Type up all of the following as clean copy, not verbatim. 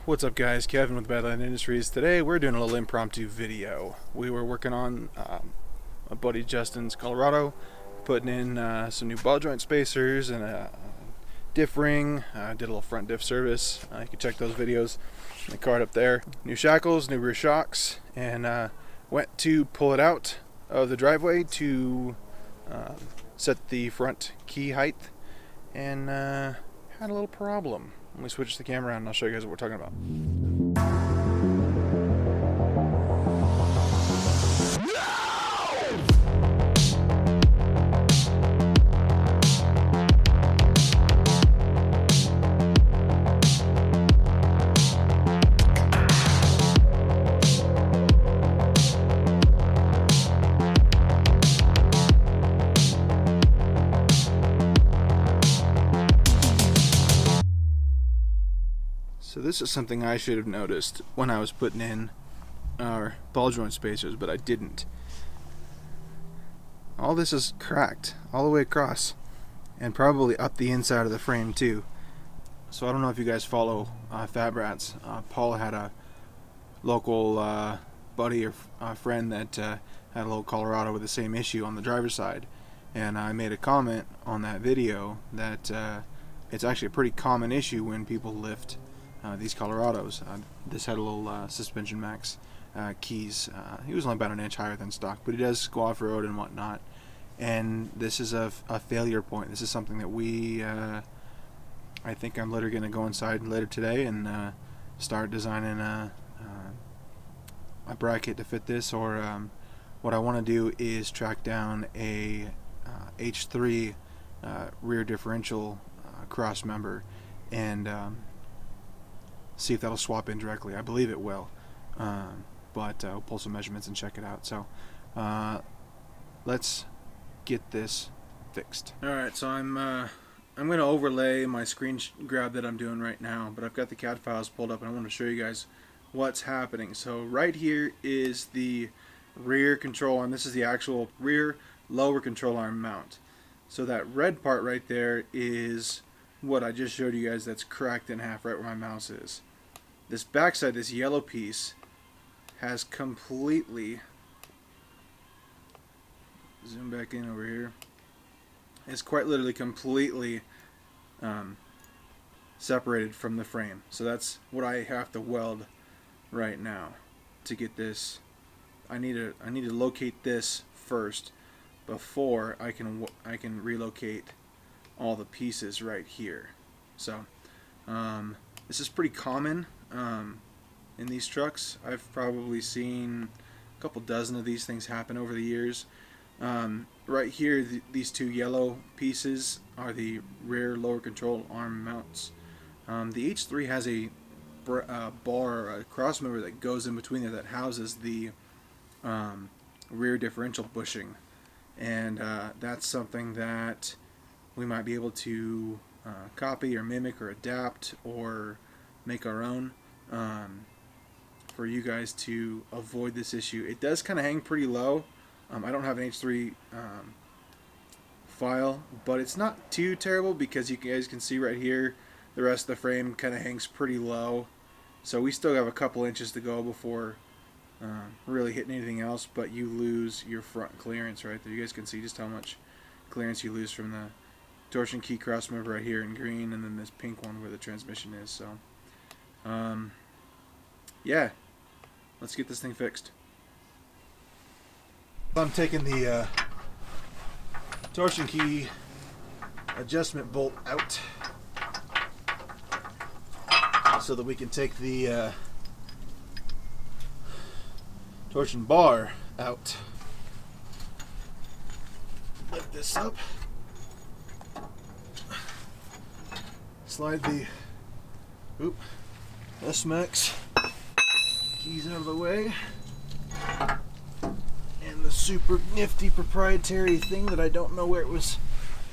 What's up guys, Kevin with Badland Industries. Today we're doing a little impromptu video. We were working on my buddy Justin's Colorado, putting in some new ball joint spacers and a diff ring. Did a little front diff service. You can check those videos in the card up there. New shackles, new rear shocks, and went to pull it out of the driveway to set the front key height, and had a little problem. Let me switch the camera around and I'll show you guys what we're talking about. So this is something I should have noticed when I was putting in our ball joint spacers, but I didn't. All this is cracked all the way across, and probably up the inside of the frame too. So I don't know if you guys follow Fab Rats. Paul had a local buddy or friend that had a little Colorado with the same issue on the driver's side, and I made a comment on that video that it's actually a pretty common issue when people lift these Colorados. This had a little suspension max keys. He was only about an inch higher than stock, but he does go off road and whatnot. And this is a failure point. This is something that we, I think I'm literally going to go inside later today and start designing a bracket to fit this. Or what I want to do is track down a H3 rear differential cross member and see if that'll swap in directly. I believe it will, but I'll pull some measurements and check it out. So let's get this fixed. Alright, so I'm going to overlay my screen grab that I'm doing right now, but I've got the CAD files pulled up and I want to show you guys what's happening. So right here is the rear control arm. This is the actual rear lower control arm mount. So that red part right there is what I just showed you guys, that's cracked in half right where my mouse is. This backside, this yellow piece, has completely, zoom back in over here, it's quite literally completely separated from the frame. So that's what I have to weld right now to get this. I need to locate this first before I can relocate all the pieces right here. So this is pretty common in these trucks. I've probably seen a couple dozen of these things happen over the years. Right here, these two yellow pieces are the rear lower control arm mounts. The H3 has a bar or a cross member that goes in between there that houses the rear differential bushing, and that's something that we might be able to copy or mimic or adapt or make our own for you guys to avoid this issue. It does kind of hang pretty low. I don't have an H3 file, but it's not too terrible because you guys can see right here the rest of the frame kind of hangs pretty low. So we still have a couple inches to go before really hitting anything else, but you lose your front clearance right there. You guys can see just how much clearance you lose from the torsion key cross member right here in green, and then this pink one where the transmission is. So yeah, let's get this thing fixed. I'm taking the torsion key adjustment bolt out so that we can take the torsion bar out. Lift this up, slide the S-Max keys out of the way, and the super nifty proprietary thing that I don't know where it was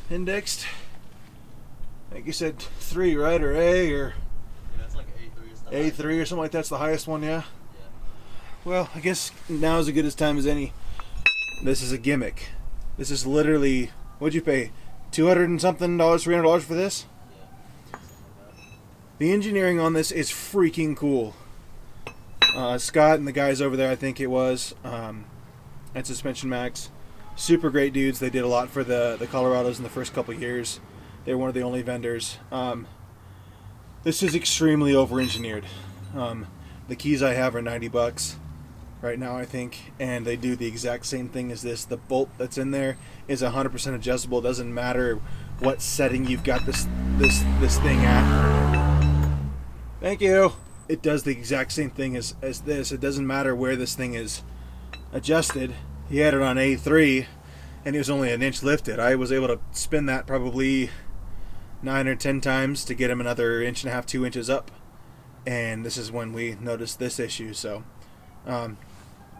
indexed. I think you said 3, right? Or A, or yeah, it's like A3 A3 or something like that's the highest one, yeah? Well, I guess now is as good a time as any. This is a gimmick. This is literally, what'd you pay? $200 and something, $300 for this? Yeah. The engineering on this is freaking cool. Scott and the guys over there, I think it was, at Suspension Max, super great dudes. They did a lot for the Colorados in the first couple years. They were one of the only vendors. This is extremely over-engineered. The keys I have are $90 right now, I think, and they do the exact same thing as this. The bolt that's in there is 100% adjustable. It doesn't matter what setting you've got this thing at. Thank you. It does the exact same thing as this. It doesn't matter where this thing is adjusted. He had it on A3 and it was only an inch lifted. I was able to spin that probably 9 or 10 times to get him another 1.5 to 2 inches up, and this is when we noticed this issue. So I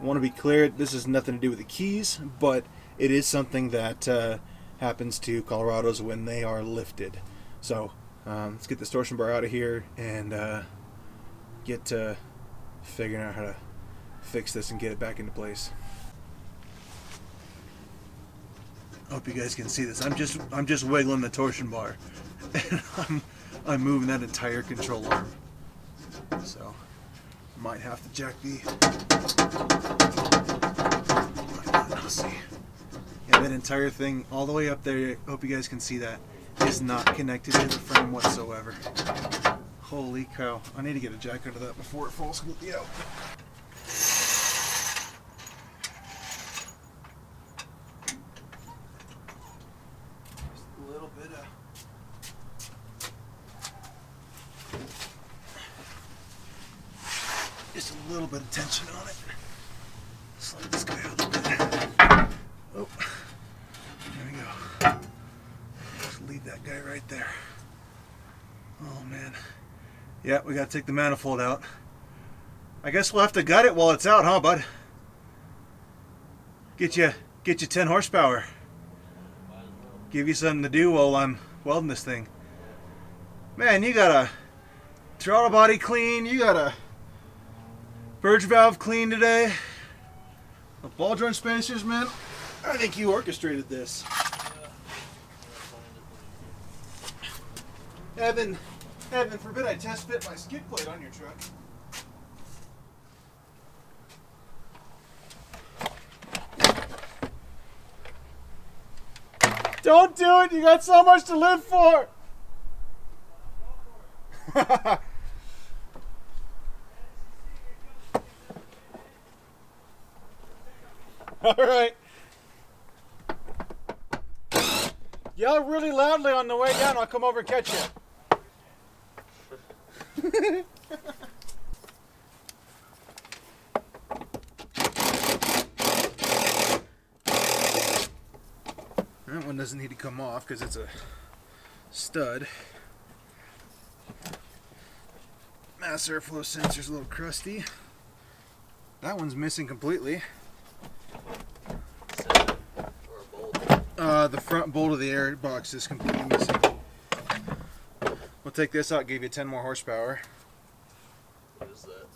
want to be clear, this has nothing to do with the keys, but it is something that happens to Colorados when they are lifted. So let's get this torsion bar out of here and get to figuring out how to fix this and get it back into place. Hope you guys can see this. I'm just wiggling the torsion bar, and I'm moving that entire control arm. So might have to jack the. I'll see. Yeah, that entire thing all the way up there. Hope you guys can see that is not connected to the frame whatsoever. Holy cow! I need to get a jack under that before it falls completely out. Just a little bit of tension on it. Slide this guy out a bit. Oh, there we go. Just leave that guy right there. Oh man. Yeah, we gotta take the manifold out. I guess we'll have to gut it while it's out, huh, bud? Get you 10 horsepower. Give you something to do while I'm welding this thing. Man, you got a throttle body clean, you got a purge valve clean today. The ball joint spacers, man. I think you orchestrated this. Heaven forbid I test fit my skid plate on your truck. Don't do it! You got so much to live for! Alright. Yell really loudly on the way down, I'll come over and catch you. That one doesn't need to come off because it's a stud. Mass airflow sensor's a little crusty. That one's missing completely. The front bolt of the air box is completely missing. We'll take this out, give you 10 more horsepower. What is that?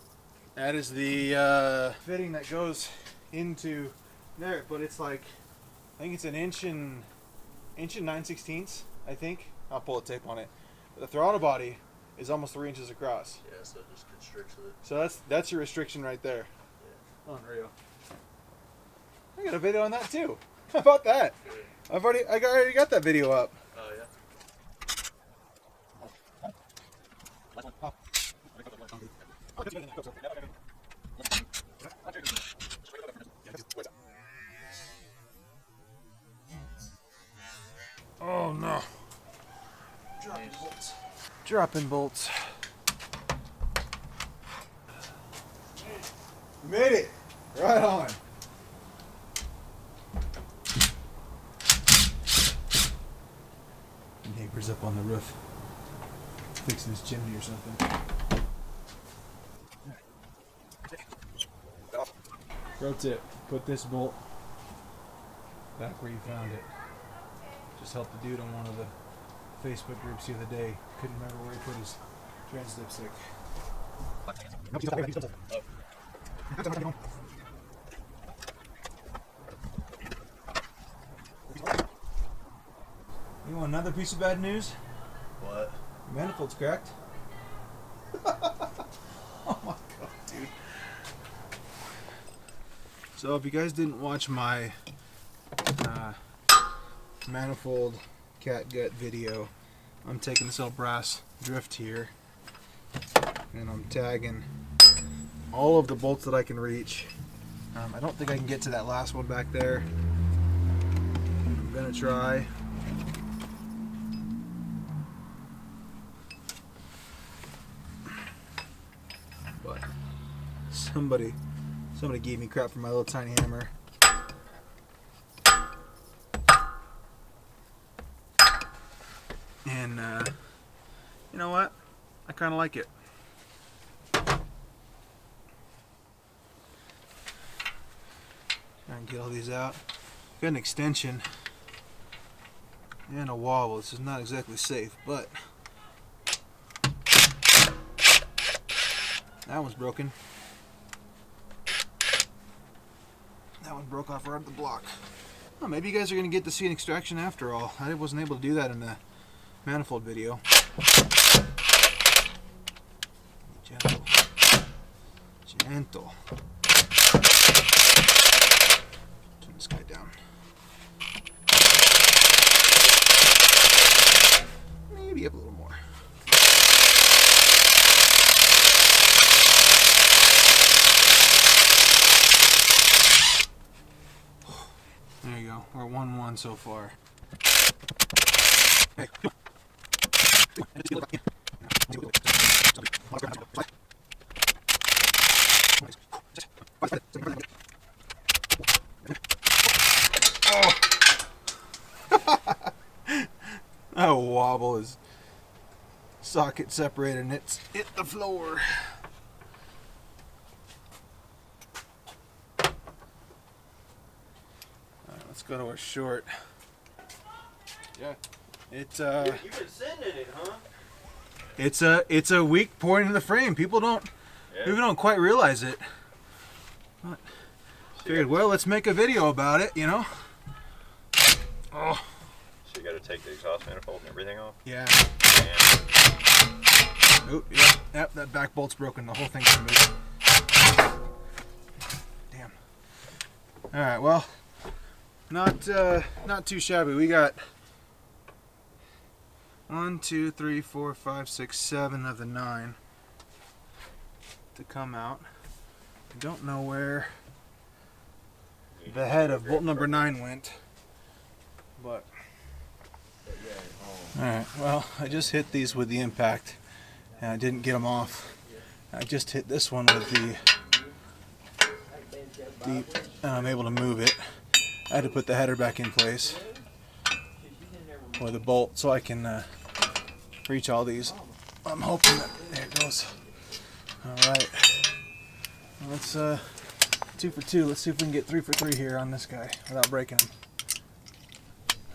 That is the fitting that goes into there, but it's like, I think it's an inch and 9/16, I think. I'll pull a tape on it. But the throttle body is almost 3 inches across. Yeah, so it just constricts it. So that's your restriction right there. Yeah. Unreal. I got a video on that too. How about that? Good. I already got that video up. Oh yeah. Oh no. Dropping bolts. Dropping bolts. We made it. Right on. Neighbor's up on the roof fixing his chimney or something. Pro tip, put this bolt back where you found it. Just helped the dude on one of the Facebook groups the other day. Couldn't remember where he put his trans dipstick. You want another piece of bad news? What? Your manifold's cracked. So if you guys didn't watch my manifold catgut video, I'm taking this old brass drift here and I'm tagging all of the bolts that I can reach. I don't think I can get to that last one back there. I'm gonna try. But somebody gave me crap for my little tiny hammer. And you know what? I kind of like it. Try and get all these out. Got an extension and a wobble. This is not exactly safe, but that one's broken. That one broke off right at the block. Well, maybe you guys are going to get to see an extraction after all. I wasn't able to do that in the manifold video. Gentle. Gentle. Turn this guy down. Maybe up a little more. There you go. We're 1-1 so far. Hey. That wobble is socket separated and it's hit the floor. Let's go to our short. Yeah. It's You've been sending it, huh? it's a weak point in the frame. People don't quite realize it. But figured, well, let's make a video about it, you know. Oh. So you got to take the exhaust manifold and everything off? Yeah. And Oh, yeah. Yep, that back bolt's broken. The whole thing's removed. Damn. All right. Well, not too shabby. We got 1, 2, 3, 4, 5, 6, 7 of the 9 to come out. I don't know where the head of bolt number 9 went, but alright, well, I just hit these with the impact and I didn't get them off. I just hit this one with the deep and I'm able to move it. I had to put the header back in place with a bolt so I can reach all these. I'm hoping that, there it goes. Alright, let's 2 for 2. Let's see if we can get 3 for 3 here on this guy without breaking him.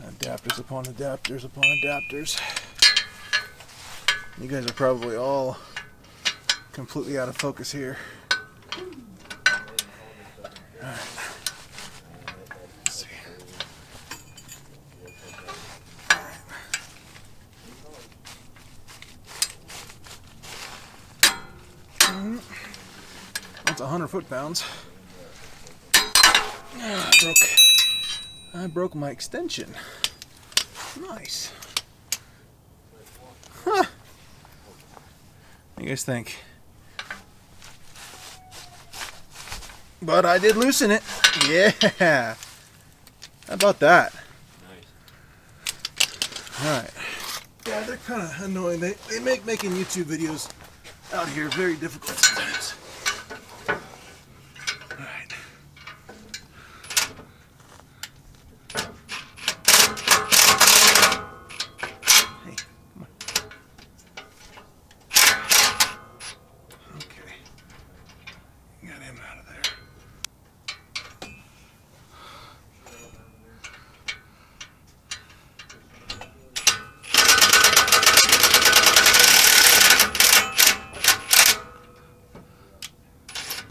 Adapters upon adapters upon adapters. You guys are probably all completely out of focus here. Alright. Let's see. That's 100 foot-pounds. I broke my extension. Nice. Huh. What do you guys think? But I did loosen it. Yeah. How about that? Nice. Alright. Yeah, they're kind of annoying. They make making YouTube videos out here very difficult sometimes. Alright. Hey, come on. Okay. Got him out of there.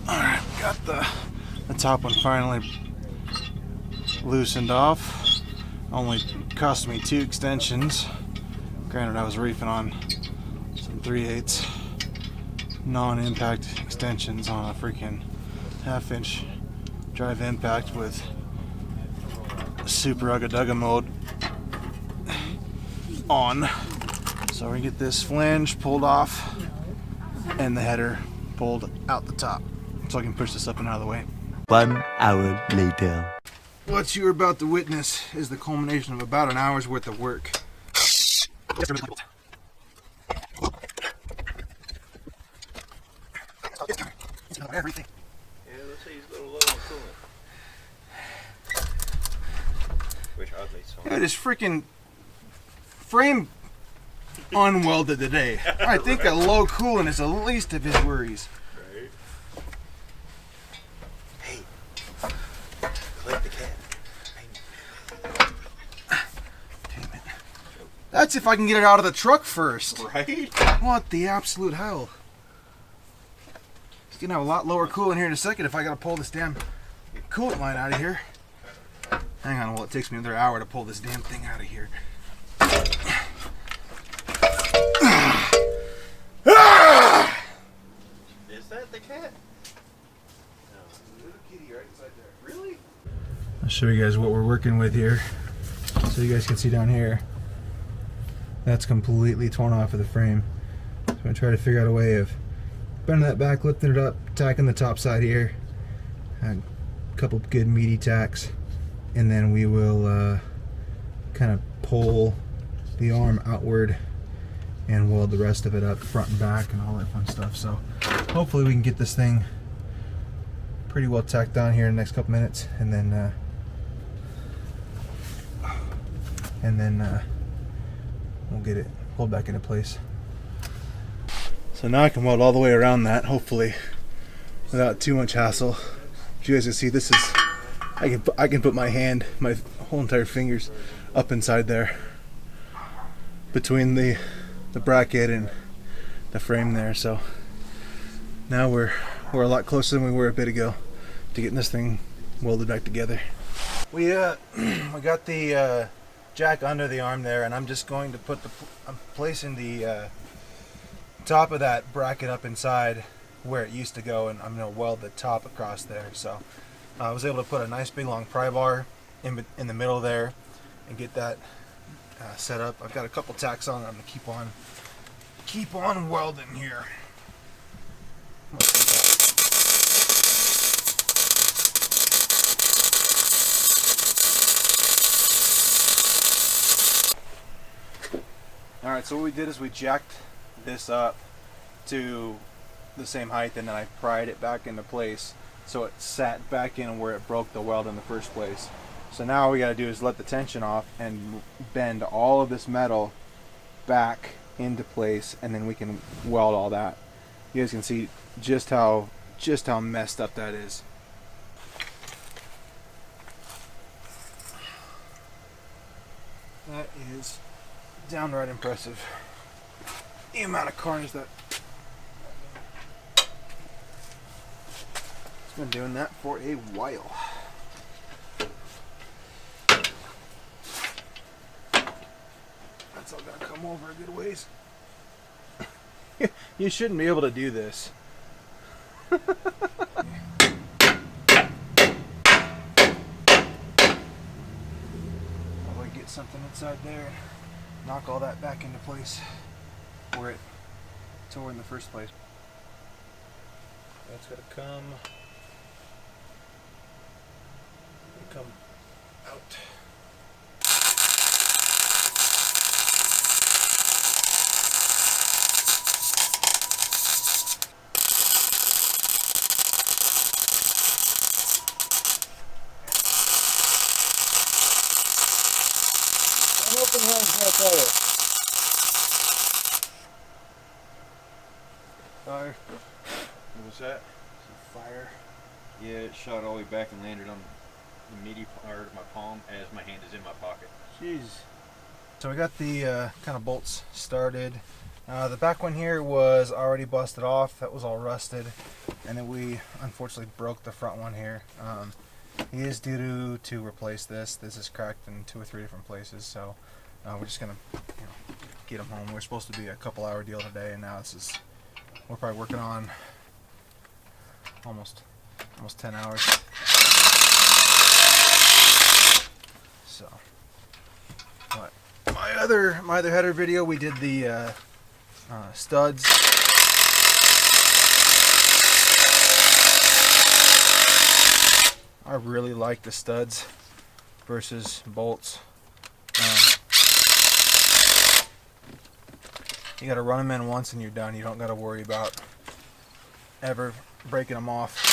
Alright, got the top one finally loosened off. Only cost me 2 extensions. Granted, I was reefing on some 3/8 non-impact extensions on a freaking 1/2 inch drive impact with super ugga-dugga mode on. So we're gonna get this flange pulled off and the header pulled out the top so I can push this up and out of the way. 1 hour later. What you are about to witness is the culmination of about an hour's worth of work. Everything. Yeah, let's see, he's a little low on coolant. Wish I'd made some. Yeah, this freaking frame unwelded today. I think a low coolant is the least of his worries. Right. Hey, collect the cat. Damn it. That's if I can get it out of the truck first. Right? What the absolute hell? It's gonna have a lot lower coolant here in a second if I gotta pull this damn coolant line out of here. Hang on, well, it takes me another hour to pull this damn thing out of here. Is that the cat? No, little kitty right inside there. Really? I'll show you guys what we're working with here. So you guys can see down here, that's completely torn off of the frame. So I'm gonna try to figure out a way of bending that back, lifting it up, tacking the top side here. Add a couple good meaty tacks, and then we will kind of pull the arm outward and weld the rest of it up front and back and all that fun stuff. So hopefully we can get this thing pretty well tacked on here in the next couple minutes, and then we'll get it pulled back into place. So now I can weld all the way around that, hopefully without too much hassle. As you guys can see, this is, I can put my hand, my whole entire fingers up inside there between the bracket and the frame there. So now we're a lot closer than we were a bit ago to getting this thing welded back together. We got the jack under the arm there, and I'm just going to put I'm placing the top of that bracket up inside where it used to go, and I'm going to weld the top across there. So I was able to put a nice big long pry bar in the middle there and get that set up. I've got a couple tacks on it. I'm going to keep on welding here. Alright, so what we did is we jacked this up to the same height, and then I pried it back into place so it sat back in where it broke the weld in the first place. So now all we got to do is let the tension off and bend all of this metal back into place, and then we can weld all that. You guys can see just how messed up that is. That is downright impressive. The amount of carnage that it's been doing that for a while. That's all gotta come over a good ways. You shouldn't be able to do this. I'll get something inside there and knock all that back into place where it tore in the first place. That's gotta come out. Open hands right there. Fire. What was that? Some fire. Yeah, it shot all the way back and landed on the meaty part of my palm as my hand is in my pocket. Jeez. So we got the kind of bolts started. The back one here was already busted off. That was all rusted. And then we unfortunately broke the front one here. He is due to replace this. This is cracked in 2 or 3 different places. So we're just going to get him home. We're supposed to be a couple hour deal today, and now we're probably working on almost 10 hours. So, but my other header video, we did the studs. I really like the studs versus bolts. You got to run them in once and you're done. You don't got to worry about ever breaking them off.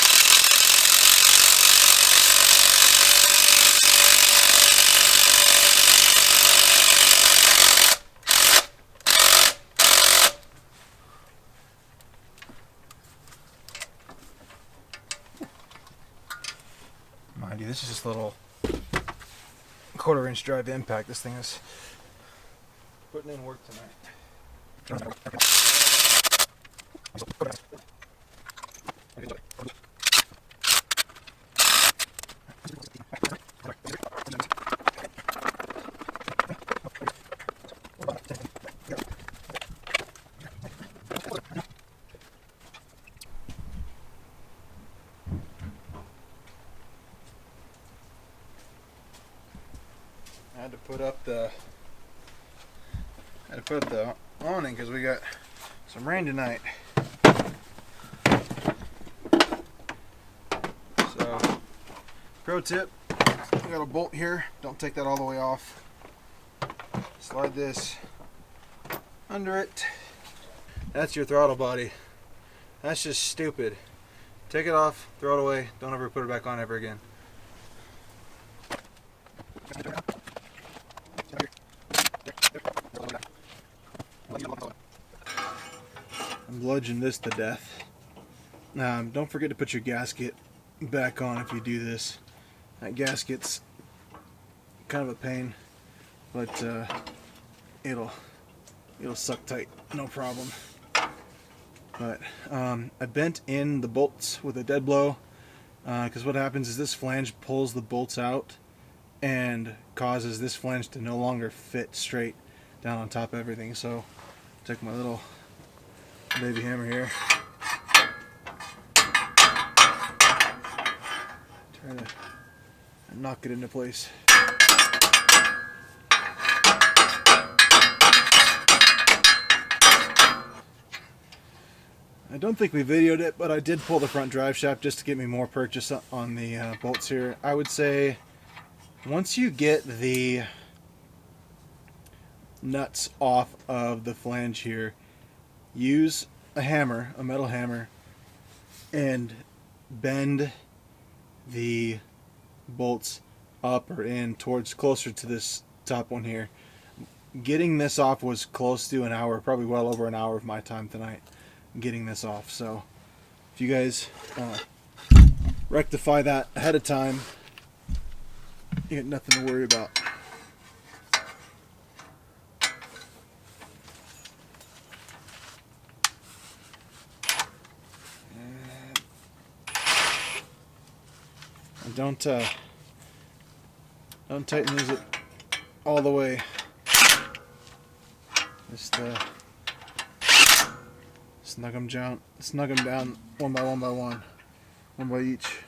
Mind you, this is just a little 1/4 inch drive impact. This thing is putting in work tonight. I had to put up the awning because we got some rain tonight. So, pro tip, we got a bolt here. Don't take that all the way off. Slide this under it. That's your throttle body. That's just stupid. Take it off, throw it away. Don't ever put it back on ever again. I'm bludgeoning this to death. Don't forget to put your gasket back on if you do this. That gasket's kind of a pain, but it'll suck tight, no problem. But I bent in the bolts with a dead blow because what happens is this flange pulls the bolts out and causes this flange to no longer fit straight down on top of everything. So take my little baby hammer here, try to knock it into place. I don't think we videoed it, but I did pull the front drive shaft just to get me more purchase on the bolts here. I would say once you get the nuts off of the flange here, use a hammer, a metal hammer, and bend the bolts up or in towards closer to this top one here. Getting this off was close to an hour, probably well over an hour of my time tonight getting this off. So if you guys rectify that ahead of time, you got nothing to worry about. And don't tighten these it all the way. Just snug them down one by one by each.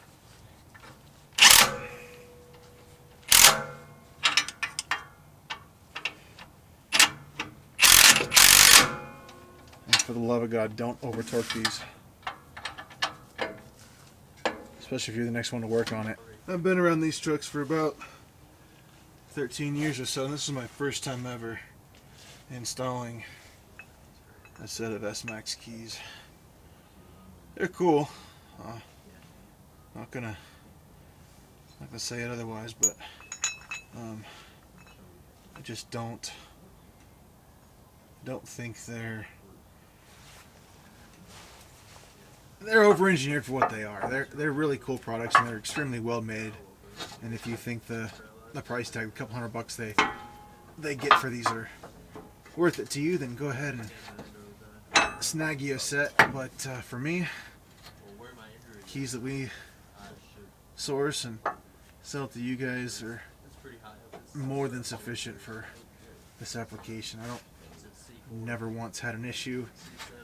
And for the love of God, don't over torque these, especially if you're the next one to work on it. I've been around these trucks for about 13 years or so, and this is my first time ever installing a set of S-Max keys. They're cool. Not gonna say it otherwise, but I just don't think they're over-engineered for what they are. They're really cool products, and they're extremely well made. And if you think the price tag, a couple $100 they get for these are worth it to you, then go ahead and snag you a set. But for me, keys that we source and sell to you guys are more than sufficient for this application. I don't never once had an issue,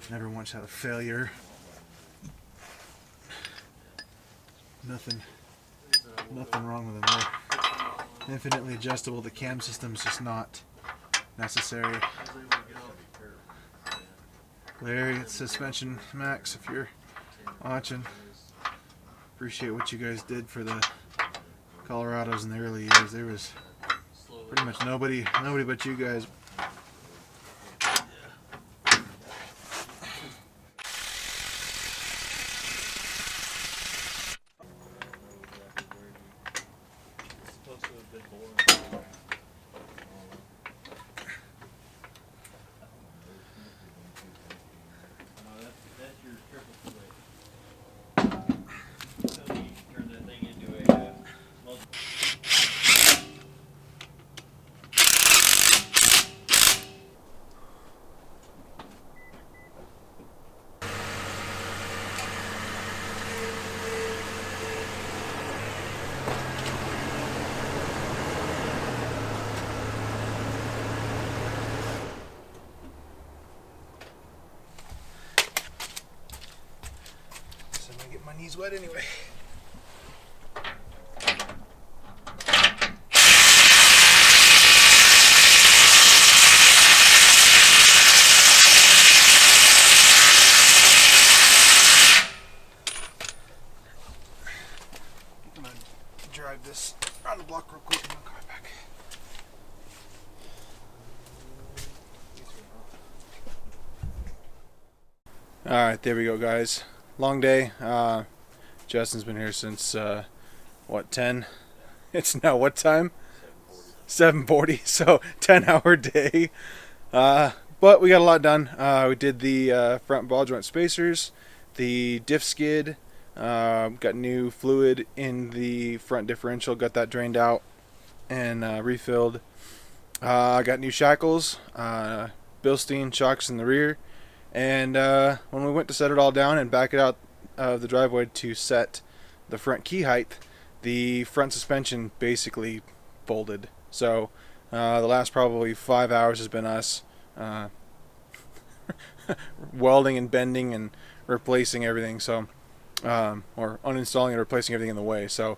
never once had a failure. Nothing wrong with them there. infinitely adjustable. The cam system's just not necessary. Larry, it's suspension Max, if you're watching. Appreciate what you guys did for the Colorados in the early years. There was pretty much nobody but you guys. My knees wet anyway. I'm gonna drive this around the block real quick and I'll come back. Alright, there we go, guys. Long day. Justin's been here since what, 10? It's now what time? 7:40. So 10-hour day. But we got a lot done. We did the front ball joint spacers, the diff skid, got new fluid in the front differential, got that drained out and refilled. Got new shackles, Bilstein shocks in the rear. And when we went to set it all down and back it out of the driveway to set the front key height, the front suspension basically folded. So the last probably 5 hours has been us welding and bending and replacing everything. So or uninstalling and replacing everything in the way. So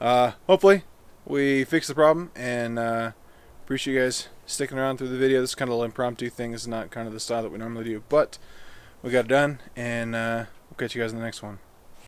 hopefully we fix the problem, and appreciate you guys sticking around through the video. This is kind of an impromptu thing. This is not kind of the style that we normally do, but we got it done, and we'll catch you guys in the next one.